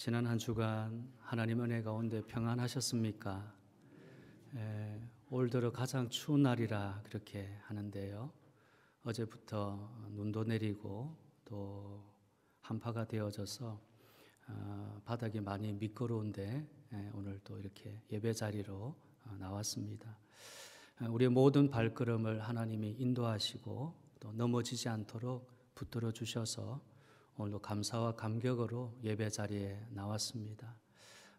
지난 한 주간 하나님 은혜 가운데 평안하셨습니까? 올 들어 가장 추운 날이라 그렇게 하는데요. 어제부터 눈도 내리고 또 한파가 되어져서 바닥이 많이 미끄러운데 오늘 또 이렇게 예배 자리로 나왔습니다. 우리의 모든 발걸음을 하나님이 인도하시고 또 넘어지지 않도록 붙들어 주셔서 오늘도 감사와 감격으로 예배 자리에 나왔습니다.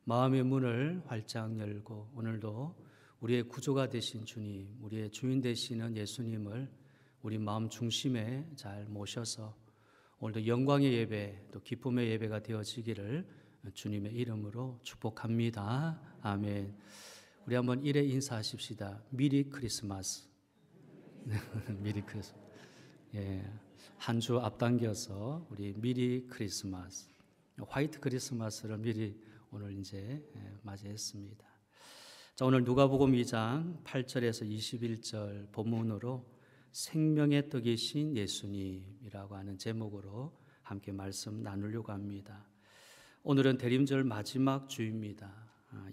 마음의 문을 활짝 열고 오늘도 우리의 구주가 되신 주님, 우리의 주인 되시는 예수님을 우리 마음 중심에 잘 모셔서 오늘도 영광의 예배, 또 기쁨의 예배가 되어지기를 주님의 이름으로 축복합니다. 아멘. 우리 한번 일에 인사하십시다. 미리 크리스마스. 미리 크리스마스. 예. 한 주 앞당겨서 우리 미리 크리스마스, 화이트 크리스마스를 미리 오늘 이제 맞이했습니다. 자, 오늘 누가복음 2장 8절에서 21절 본문으로 생명의 떡이신 예수님이라고 하는 제목으로 함께 말씀 나누려고 합니다. 오늘은 대림절 마지막 주입니다.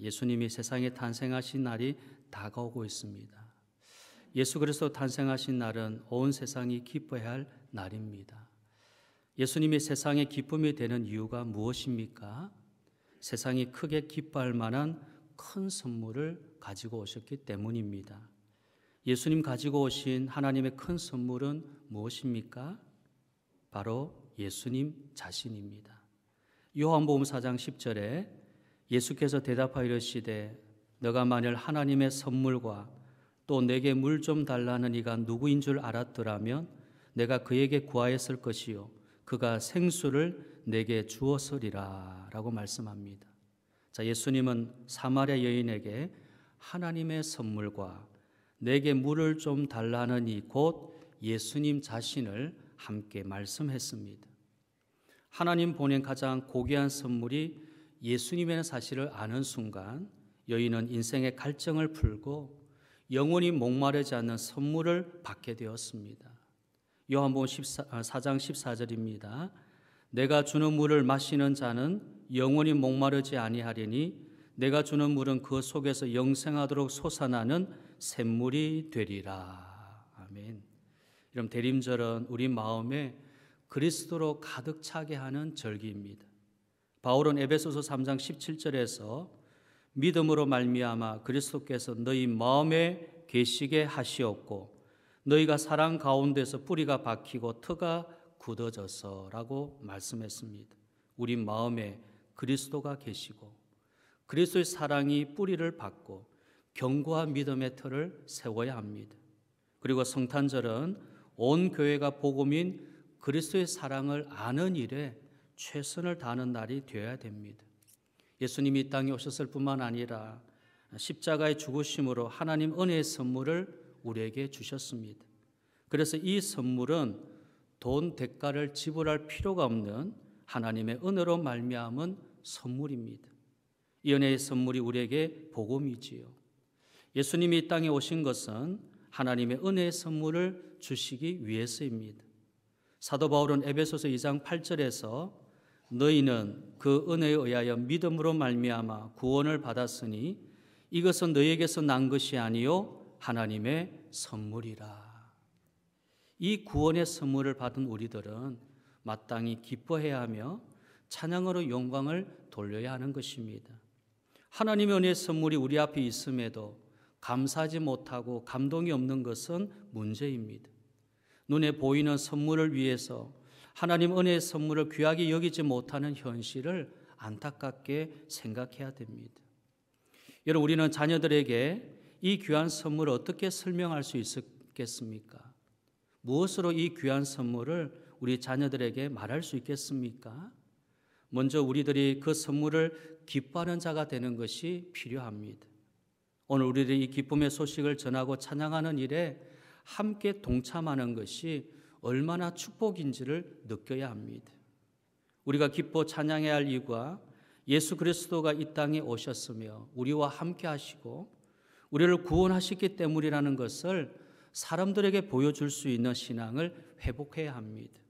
예수님이 세상에 탄생하신 날이 다가오고 있습니다. 예수 그리스도 탄생하신 날은 온 세상이 기뻐해야 할 날입니다. 예수님이 세상의 기쁨이 되는 이유가 무엇입니까? 세상이 크게 기뻐할 만한 큰 선물을 가지고 오셨기 때문입니다. 예수님 가지고 오신 하나님의 큰 선물은 무엇입니까? 바로 예수님 자신입니다. 요한복음 4장 10절에 예수께서 대답하여 이르시되 너가 만일 하나님의 선물과 또 내게 물 좀 달라는 이가 누구인 줄 알았더라면 내가 그에게 구하였을 것이요 그가 생수를 내게 주었으리라 라고 말씀합니다. 자, 예수님은 사마리아 여인에게 하나님의 선물과 내게 물을 좀 달라는 이 곧 예수님 자신을 함께 말씀했습니다. 하나님 보낸 가장 고귀한 선물이 예수님의 사실을 아는 순간 여인은 인생의 갈증을 풀고 영원히 목마르지 않는 선물을 받게 되었습니다. 요한복음 4장 14절입니다. 내가 주는 물을 마시는 자는 영원히 목마르지 아니하리니 내가 주는 물은 그 속에서 영생하도록 솟아나는 샘물이 되리라. 아멘. 이런 대림절은 우리 마음에 그리스도로 가득 차게 하는 절기입니다. 바울은 에베소서 3장 17절에서 믿음으로 말미암아 그리스도께서 너희 마음에 계시게 하시었고 너희가 사랑 가운데서 뿌리가 박히고 터가 굳어져서라고 말씀했습니다. 우리 마음에 그리스도가 계시고 그리스도의 사랑이 뿌리를 박고 견고한 믿음의 터를 세워야 합니다. 그리고 성탄절은 온 교회가 복음인 그리스도의 사랑을 아는 일에 최선을 다하는 날이 되어야 됩니다. 예수님이 이 땅에 오셨을 뿐만 아니라 십자가의 죽으심으로 하나님 은혜의 선물을 우리에게 주셨습니다. 그래서 이 선물은 돈 대가를 지불할 필요가 없는 하나님의 은혜로 말미암은 선물입니다. 이 은혜의 선물이 우리에게 복음이지요. 예수님이 이 땅에 오신 것은 하나님의 은혜의 선물을 주시기 위해서입니다. 사도 바울은 에베소서 2장 8절에서 너희는 그 은혜에 의하여 믿음으로 말미암아 구원을 받았으니 이것은 너희에게서 난 것이 아니요 하나님의 선물이라. 이 구원의 선물을 받은 우리들은 마땅히 기뻐해야 하며 찬양으로 영광을 돌려야 하는 것입니다. 하나님의 은혜의 선물이 우리 앞에 있음에도 감사하지 못하고 감동이 없는 것은 문제입니다. 눈에 보이는 선물을 위해서 하나님 은혜의 선물을 귀하게 여기지 못하는 현실을 안타깝게 생각해야 됩니다. 여러분, 우리는 자녀들에게 이 귀한 선물을 어떻게 설명할 수 있겠습니까? 무엇으로 이 귀한 선물을 우리 자녀들에게 말할 수 있겠습니까? 먼저 우리들이 그 선물을 기뻐하는 자가 되는 것이 필요합니다. 오늘 우리들이 이 기쁨의 소식을 전하고 찬양하는 일에 함께 동참하는 것이 얼마나 축복인지를 느껴야 합니다. 우리가 기뻐 찬양해야 할 이유가 예수 그리스도가 이 땅에 오셨으며 우리와 함께 하시고 우리를 구원하셨기 때문이라는 것을 사람들에게 보여줄 수 있는 신앙을 회복해야 합니다.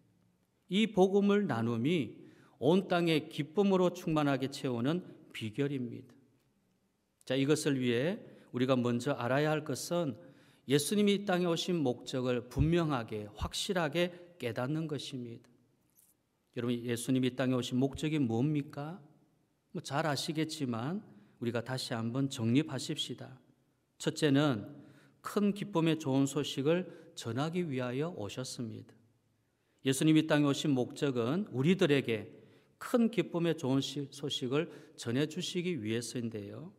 이 복음을 나눔이 온 땅에 기쁨으로 충만하게 채우는 비결입니다. 자, 이것을 위해 우리가 먼저 알아야 할 것은 예수님이 이 땅에 오신 목적을 분명하게 확실하게 깨닫는 것입니다. 여러분, 예수님이 이 땅에 오신 목적이 뭡니까? 잘 아시겠지만 우리가 다시 한번 정립하십시다. 첫째는 큰 기쁨의 좋은 소식을 전하기 위하여 오셨습니다. 예수님이 이 땅에 오신 목적은 우리들에게 큰 기쁨의 좋은 소식을 전해주시기 위해서인데요.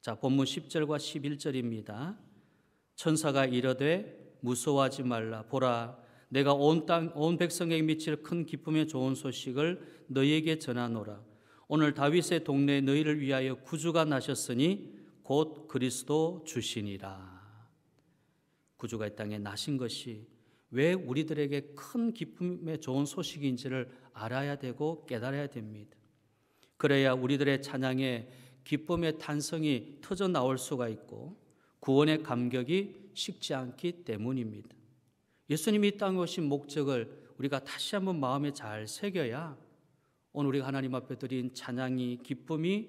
자, 본문 10절과 11절입니다. 천사가 이르되 무서워하지 말라. 보라, 내가 온 백성에게 미칠 큰 기쁨의 좋은 소식을 너희에게 전하노라. 오늘 다윗의 동네에 너희를 위하여 구주가 나셨으니 곧 그리스도 주시니라. 구주가 이 땅에 나신 것이 왜 우리들에게 큰 기쁨의 좋은 소식인지를 알아야 되고 깨달아야 됩니다. 그래야 우리들의 찬양에 기쁨의 탄성이 터져 나올 수가 있고 구원의 감격이 식지 않기 때문입니다. 예수님이 이 땅에 오신 목적을 우리가 다시 한번 마음에 잘 새겨야 오늘 우리가 하나님 앞에 드린 찬양이, 기쁨이,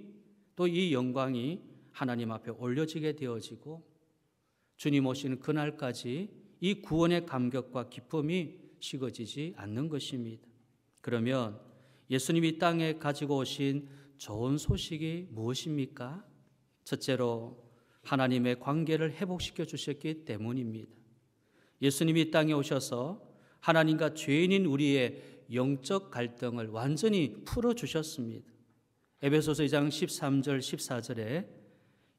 또 이 영광이 하나님 앞에 올려지게 되어지고 주님 오시는 그날까지 이 구원의 감격과 기쁨이 식어지지 않는 것입니다. 그러면 예수님이 이 땅에 가지고 오신 좋은 소식이 무엇입니까? 첫째로 하나님의 관계를 회복시켜 주셨기 때문입니다. 예수님이 이 땅에 오셔서 하나님과 죄인인 우리의 영적 갈등을 완전히 풀어주셨습니다. 에베소서 2장 13절 14절에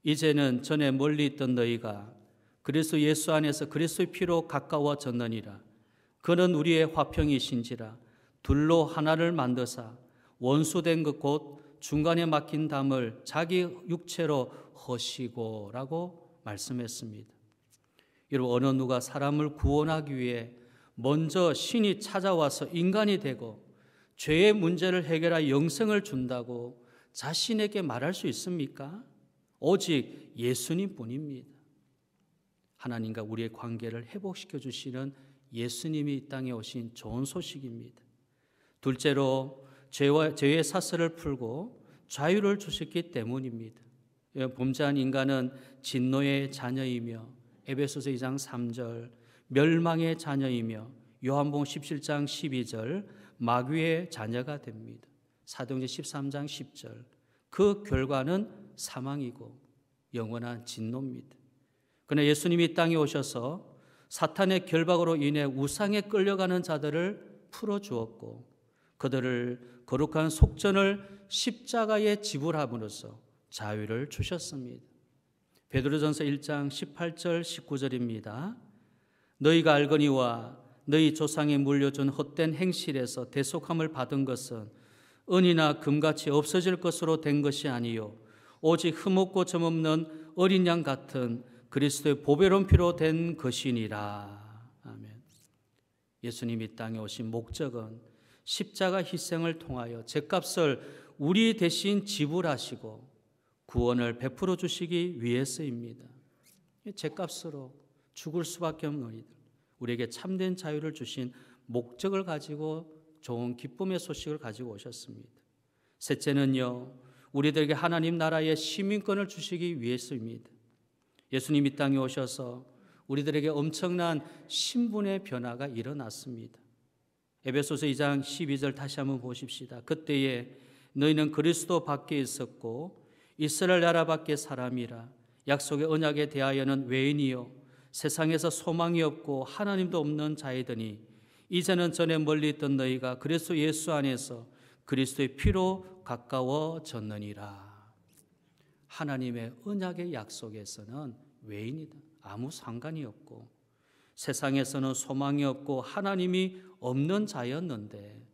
이제는 전에 멀리 있던 너희가 그리스도 예수 안에서 그리스도의 피로 가까워졌느니라. 그는 우리의 화평이신지라. 둘로 하나를 만드사 원수된 것 곧 중간에 막힌 담을 자기 육체로 허시고 라고 말씀했습니다. 여러분, 어느 누가 사람을 구원하기 위해 먼저 신이 찾아와서 인간이 되고 죄의 문제를 해결하여 영생을 준다고 자신에게 말할 수 있습니까? 오직 예수님뿐입니다. 하나님과 우리의 관계를 회복시켜 주시는 예수님이 이 땅에 오신 좋은 소식입니다. 둘째로 죄의 사슬을 풀고 자유를 주셨기 때문입니다. 범죄한 인간은 진노의 자녀이며 에베소서 2장 3절 멸망의 자녀이며 요한복음 17장 12절 마귀의 자녀가 됩니다. 사도행전 13장 10절 그 결과는 사망이고 영원한 진노입니다. 그러나 예수님이 이 땅에 오셔서 사탄의 결박으로 인해 우상에 끌려가는 자들을 풀어주었고 그들을 거룩한 속전을 십자가에 지불함으로써 자유를 주셨습니다. 베드로전서 1장 18절 19절입니다. 너희가 알거니와 너희 조상이 물려준 헛된 행실에서 대속함을 받은 것은 은이나 금같이 없어질 것으로 된 것이 아니요 오직 흠없고 점없는 어린 양 같은 그리스도의 보배로운 피로 된 것이니라. 아멘. 예수님이 땅에 오신 목적은 십자가 희생을 통하여 죄값을 우리 대신 지불하시고 구원을 베풀어 주시기 위해서입니다. 죄값으로 죽을 수밖에 없는 우리에게 참된 자유를 주신 목적을 가지고 좋은 기쁨의 소식을 가지고 오셨습니다. 셋째는요, 우리들에게 하나님 나라의 시민권을 주시기 위해서입니다. 예수님이 땅에 오셔서 우리들에게 엄청난 신분의 변화가 일어났습니다. 에베소서 2장 12절 다시 한번 보십시다. 그때에 너희는 그리스도 밖에 있었고 이스라엘 나라 밖에 사람이라 약속의 언약에 대하여는 외인이요 세상에서 소망이 없고 하나님도 없는 자이더니 이제는 전에 멀리 있던 너희가 그리스도 예수 안에서 그리스도의 피로 가까워졌느니라. 하나님의 언약의 약속에서는 외인이다. 아무 상관이 없고 세상에서는 소망이 없고 하나님이 없는 자였는데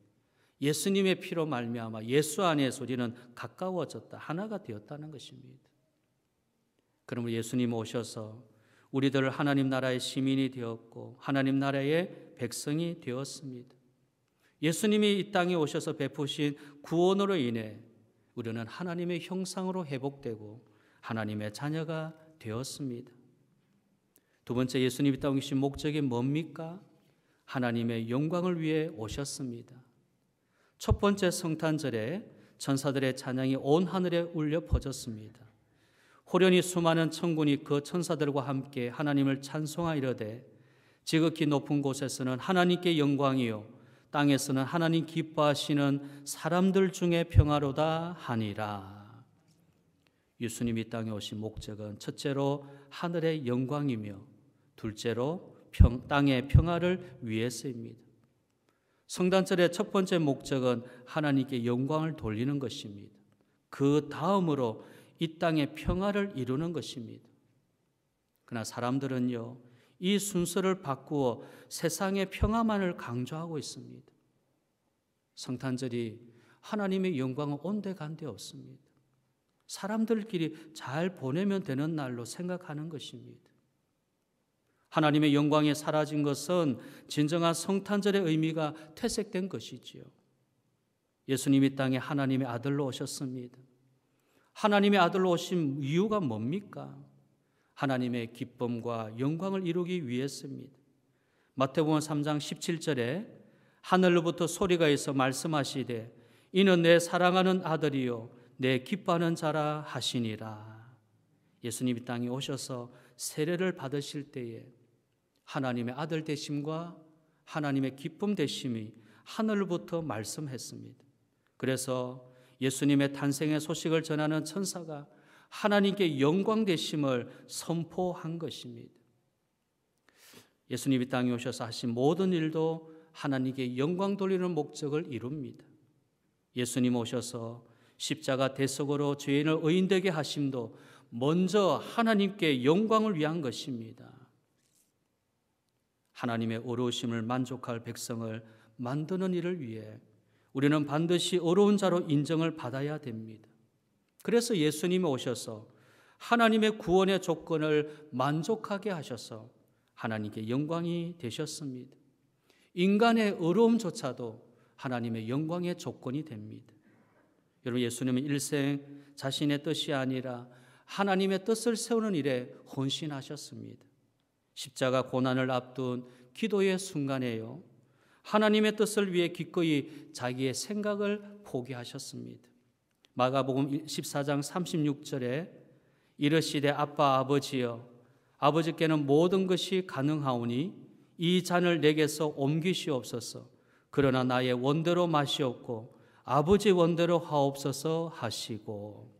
예수님의 피로 말미암아 예수 안에서 우리는 가까워졌다. 하나가 되었다는 것입니다. 그러므로 예수님 오셔서 우리들 하나님 나라의 시민이 되었고 하나님 나라의 백성이 되었습니다. 예수님이 이 땅에 오셔서 베푸신 구원으로 인해 우리는 하나님의 형상으로 회복되고 하나님의 자녀가 되었습니다. 두 번째, 예수님이 땅에 오신 목적이 뭡니까? 하나님의 영광을 위해 오셨습니다. 첫 번째 성탄절에 천사들의 찬양이 온 하늘에 울려 퍼졌습니다. 호련히 수많은 천군이 그 천사들과 함께 하나님을 찬송하이르되 지극히 높은 곳에서는 하나님께 영광이요 땅에서는 하나님 기뻐하시는 사람들 중에 평화로다 하니라. 예수님이 땅에 오신 목적은 첫째로 하늘의 영광이며 둘째로 땅의 평화를 위해서입니다. 성탄절의 첫 번째 목적은 하나님께 영광을 돌리는 것입니다. 그 다음으로 이 땅의 평화를 이루는 것입니다. 그러나 사람들은요, 이 순서를 바꾸어 세상의 평화만을 강조하고 있습니다. 성탄절이 하나님의 영광은 온데간데 없습니다. 사람들끼리 잘 보내면 되는 날로 생각하는 것입니다. 하나님의 영광이 사라진 것은 진정한 성탄절의 의미가 퇴색된 것이지요. 예수님이 땅에 하나님의 아들로 오셨습니다. 하나님의 아들로 오신 이유가 뭡니까? 하나님의 기쁨과 영광을 이루기 위해서입니다. 마태복음 3장 17절에 하늘로부터 소리가 있어 말씀하시되 이는 내 사랑하는 아들이요 내 기뻐하는 자라 하시니라. 예수님이 땅에 오셔서 세례를 받으실 때에 하나님의 아들 되심과 하나님의 기쁨 되심이 하늘로부터 말씀했습니다. 그래서 예수님의 탄생의 소식을 전하는 천사가 하나님께 영광 되심을 선포한 것입니다. 예수님이 땅에 오셔서 하신 모든 일도 하나님께 영광 돌리는 목적을 이룹니다. 예수님 오셔서 십자가 대속으로 죄인을 의인되게 하심도 먼저 하나님께 영광을 위한 것입니다. 하나님의 어려우심을 만족할 백성을 만드는 일을 위해 우리는 반드시 어려운 자로 인정을 받아야 됩니다. 그래서 예수님이 오셔서 하나님의 구원의 조건을 만족하게 하셔서 하나님께 영광이 되셨습니다. 인간의 어려움조차도 하나님의 영광의 조건이 됩니다. 여러분, 예수님은 일생 자신의 뜻이 아니라 하나님의 뜻을 세우는 일에 헌신하셨습니다. 십자가 고난을 앞둔 기도의 순간에요, 하나님의 뜻을 위해 기꺼이 자기의 생각을 포기하셨습니다. 마가복음 14장 36절에 이르시되 아빠 아버지여 아버지께는 모든 것이 가능하오니 이 잔을 내게서 옮기시옵소서. 그러나 나의 원대로 마시옵고 아버지 원대로 하옵소서 하시고.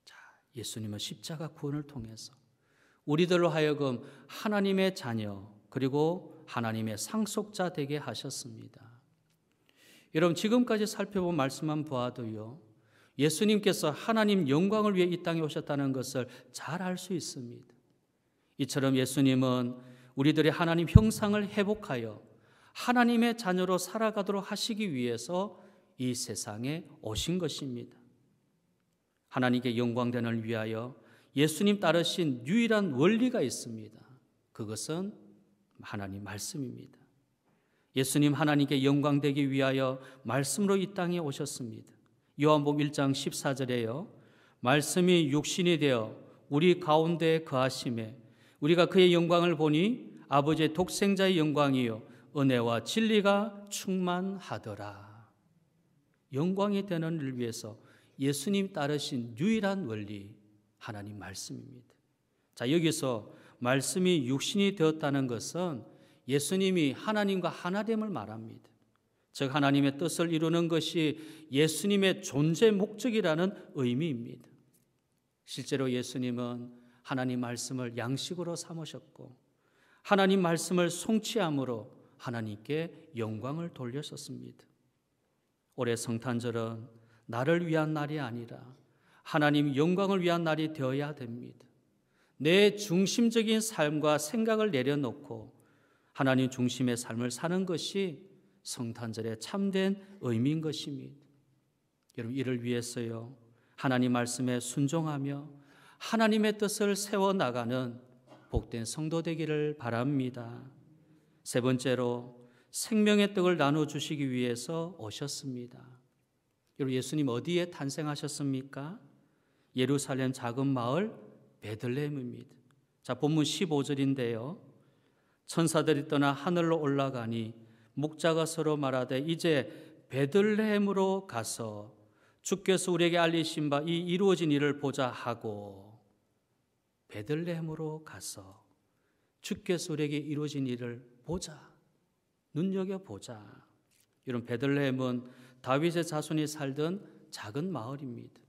자, 예수님은 십자가 구원을 통해서 우리들로 하여금 하나님의 자녀 그리고 하나님의 상속자 되게 하셨습니다. 여러분, 지금까지 살펴본 말씀만 보아도요, 예수님께서 하나님 영광을 위해 이 땅에 오셨다는 것을 잘 알 수 있습니다. 이처럼 예수님은 우리들의 하나님 형상을 회복하여 하나님의 자녀로 살아가도록 하시기 위해서 이 세상에 오신 것입니다. 하나님께 영광되는 위하여 예수님 따르신 유일한 원리가 있습니다. 그것은 하나님 말씀입니다. 예수님 하나님께 영광되기 위하여 말씀으로 이 땅에 오셨습니다. 요한복음 1장 14절에요. 말씀이 육신이 되어 우리 가운데 거하심에 우리가 그의 영광을 보니 아버지의 독생자의 영광이요 은혜와 진리가 충만하더라. 영광이 되는 일을 위해서 예수님 따르신 유일한 원리, 하나님 말씀입니다. 자, 여기서 말씀이 육신이 되었다는 것은 예수님이 하나님과 하나됨을 말합니다. 즉 하나님의 뜻을 이루는 것이 예수님의 존재 목적이라는 의미입니다. 실제로 예수님은 하나님 말씀을 양식으로 삼으셨고 하나님 말씀을 성취함으로 하나님께 영광을 돌렸었습니다. 올해 성탄절은 나를 위한 날이 아니라 하나님 영광을 위한 날이 되어야 됩니다. 내 중심적인 삶과 생각을 내려놓고 하나님 중심의 삶을 사는 것이 성탄절의 참된 의미인 것입니다. 여러분, 이를 위해서요, 하나님 말씀에 순종하며 하나님의 뜻을 세워나가는 복된 성도 되기를 바랍니다. 세 번째로 생명의 떡을 나눠주시기 위해서 오셨습니다. 여러분, 예수님 어디에 탄생하셨습니까? 예루살렘 작은 마을 베들레헴입니다. 자, 본문 15절인데요. 천사들이 떠나 하늘로 올라가니 목자가 서로 말하되 이제 베들레헴으로 가서 주께서 우리에게 알리신 바 이 이루어진 일을 보자 하고, 베들레헴으로 가서 주께서 우리에게 이루어진 일을 보자, 눈여겨보자. 이런 베들레헴은 다윗의 자손이 살던 작은 마을입니다.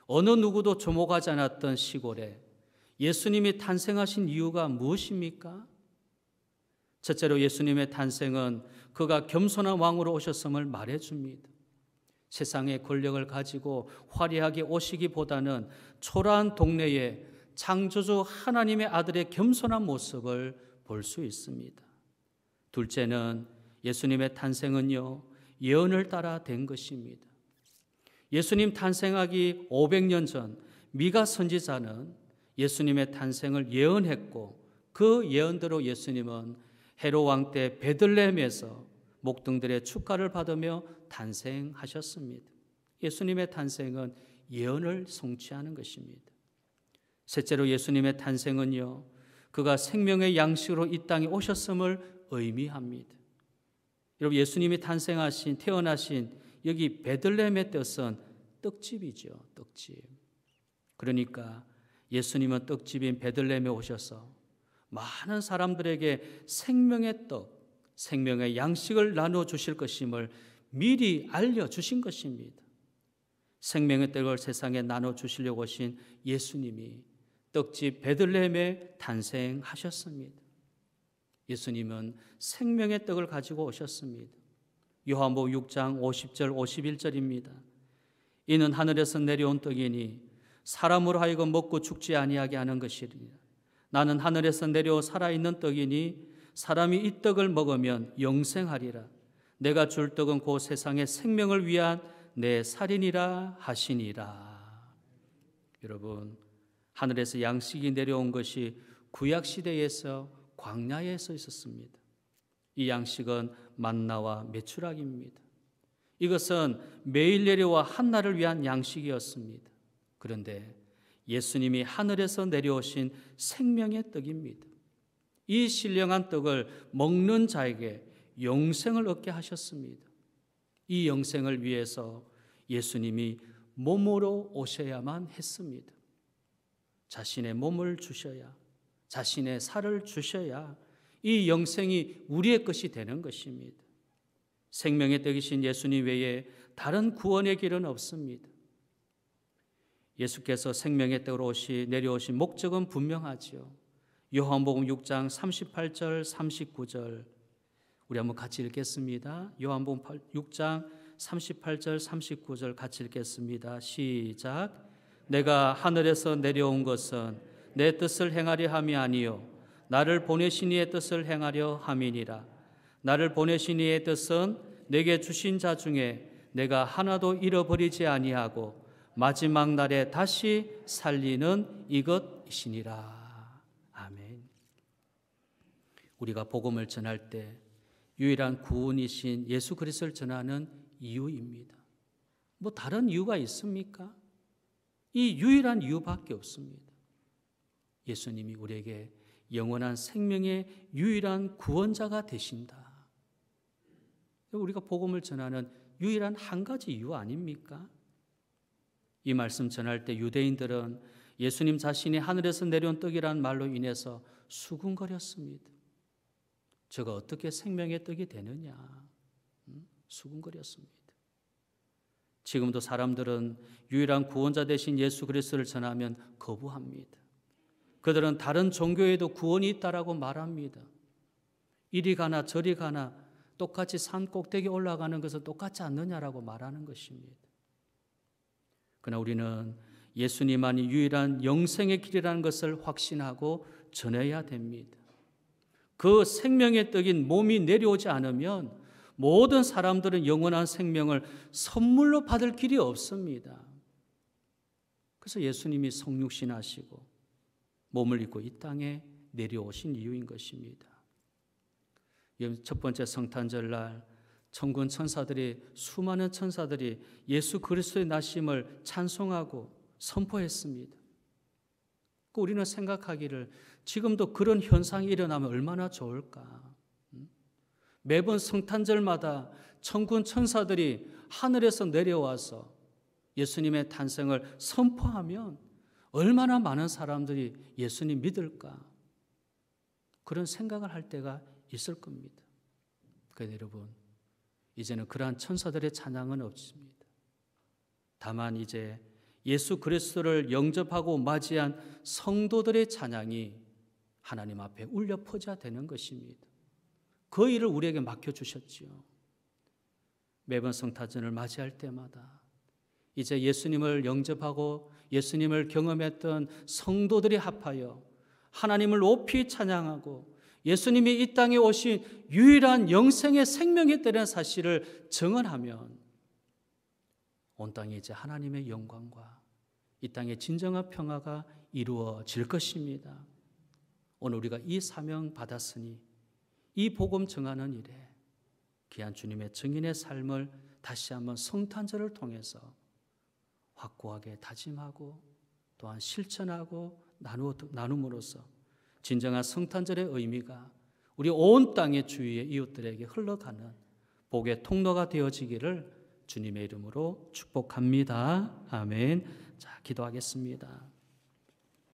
어느 누구도 주목하지 않았던 시골에 예수님이 탄생하신 이유가 무엇입니까? 첫째로 예수님의 탄생은 그가 겸손한 왕으로 오셨음을 말해줍니다. 세상의 권력을 가지고 화려하게 오시기보다는 초라한 동네에 창조주 하나님의 아들의 겸손한 모습을 볼 수 있습니다. 둘째는 예수님의 탄생은요, 예언을 따라 된 것입니다. 예수님 탄생하기 500년 전 미가 선지자는 예수님의 탄생을 예언했고, 그 예언대로 예수님은 헤롯 왕 때 베들레헴에서 목동들의 축가를 받으며 탄생하셨습니다. 예수님의 탄생은 예언을 성취하는 것입니다. 셋째로 예수님의 탄생은요, 그가 생명의 양식으로 이 땅에 오셨음을 의미합니다. 여러분, 예수님이 태어나신 여기 베들레헴의 뜻은 떡집이죠. 떡집. 그러니까 예수님은 떡집인 베들레헴에 오셔서 많은 사람들에게 생명의 떡, 생명의 양식을 나누어 주실 것임을 미리 알려주신 것입니다. 생명의 떡을 세상에 나눠 주시려고 오신 예수님이 떡집 베들레헴에 탄생하셨습니다. 예수님은 생명의 떡을 가지고 오셨습니다. 요한복음 6장 50절 51절입니다. 이는 하늘에서 내려온 떡이니 사람으로 하여금 먹고 죽지 아니하게 하는 것이리라. 나는 하늘에서 내려오 살아있는 떡이니 사람이 이 떡을 먹으면 영생하리라. 내가 줄 떡은 곧 세상의 생명을 위한 내 살이니라 하시니라. 여러분, 하늘에서 양식이 내려온 것이 구약시대에서 광야에서 있었습니다. 이 양식은 만나와 메추라기입니다. 이것은 매일 내려와 한날을 위한 양식이었습니다. 그런데 예수님이 하늘에서 내려오신 생명의 떡입니다. 이 신령한 떡을 먹는 자에게 영생을 얻게 하셨습니다. 이 영생을 위해서 예수님이 몸으로 오셔야만 했습니다. 자신의 몸을 주셔야, 자신의 살을 주셔야 이 영생이 우리의 것이 되는 것입니다. 생명의 떡이신 예수님 외에 다른 구원의 길은 없습니다. 예수께서 생명의 떡으로 내려오신 목적은 분명하지요. 요한복음 6장 38절 39절 우리 한번 같이 읽겠습니다. 요한복음 6장 38절 39절 같이 읽겠습니다. 시작. 내가 하늘에서 내려온 것은 내 뜻을 행하려 함이 아니요 나를 보내신 이의 뜻을 행하려 함이니라. 나를 보내신 이의 뜻은 내게 주신 자 중에 내가 하나도 잃어버리지 아니하고 마지막 날에 다시 살리는 이것이니라. 아멘. 우리가 복음을 전할 때 유일한 구원이신 예수 그리스도를 전하는 이유입니다. 뭐 다른 이유가 있습니까? 이 유일한 이유밖에 없습니다. 예수님이 우리에게 영원한 생명의 유일한 구원자가 되신다. 우리가 복음을 전하는 유일한 한 가지 이유 아닙니까? 이 말씀 전할 때 유대인들은 예수님 자신이 하늘에서 내려온 떡이라는 말로 인해서 수군거렸습니다. 저가 어떻게 생명의 떡이 되느냐 수군거렸습니다. 지금도 사람들은 유일한 구원자 되신 예수 그리스도를 전하면 거부합니다. 그들은 다른 종교에도 구원이 있다라고 말합니다. 이리 가나 저리 가나 똑같이 산 꼭대기 올라가는 것은 똑같지 않느냐라고 말하는 것입니다. 그러나 우리는 예수님만이 유일한 영생의 길이라는 것을 확신하고 전해야 됩니다. 그 생명의 떡인 몸이 내려오지 않으면 모든 사람들은 영원한 생명을 선물로 받을 길이 없습니다. 그래서 예수님이 성육신하시고 몸을 입고 이 땅에 내려오신 이유인 것입니다. 첫 번째 성탄절날 천군 천사들이 수많은 천사들이 예수 그리스도의 나심을 찬송하고 선포했습니다. 우리는 생각하기를 지금도 그런 현상이 일어나면 얼마나 좋을까? 매번 성탄절마다 천군 천사들이 하늘에서 내려와서 예수님의 탄생을 선포하면 얼마나 많은 사람들이 예수님 믿을까? 그런 생각을 할 때가 있을 겁니다. 그런데 여러분, 이제는 그러한 천사들의 찬양은 없습니다. 다만 이제 예수 그리스도를 영접하고 맞이한 성도들의 찬양이 하나님 앞에 울려 퍼져야 되는 것입니다. 그 일을 우리에게 맡겨주셨지요. 매번 성탄절을 맞이할 때마다 이제 예수님을 영접하고 예수님을 경험했던 성도들이 합하여 하나님을 높이 찬양하고 예수님이 이 땅에 오신 유일한 영생의 생명이었다는 사실을 증언하면 온 땅에 이제 하나님의 영광과 이 땅의 진정한 평화가 이루어질 것입니다. 오늘 우리가 이 사명 받았으니 이 복음 증하는 일에 귀한 주님의 증인의 삶을 다시 한번 성탄절을 통해서 확고하게 다짐하고 또한 실천하고 나눔으로써 진정한 성탄절의 의미가 우리 온 땅의 주위의 이웃들에게 흘러가는 복의 통로가 되어지기를 주님의 이름으로 축복합니다. 아멘. 자, 기도하겠습니다.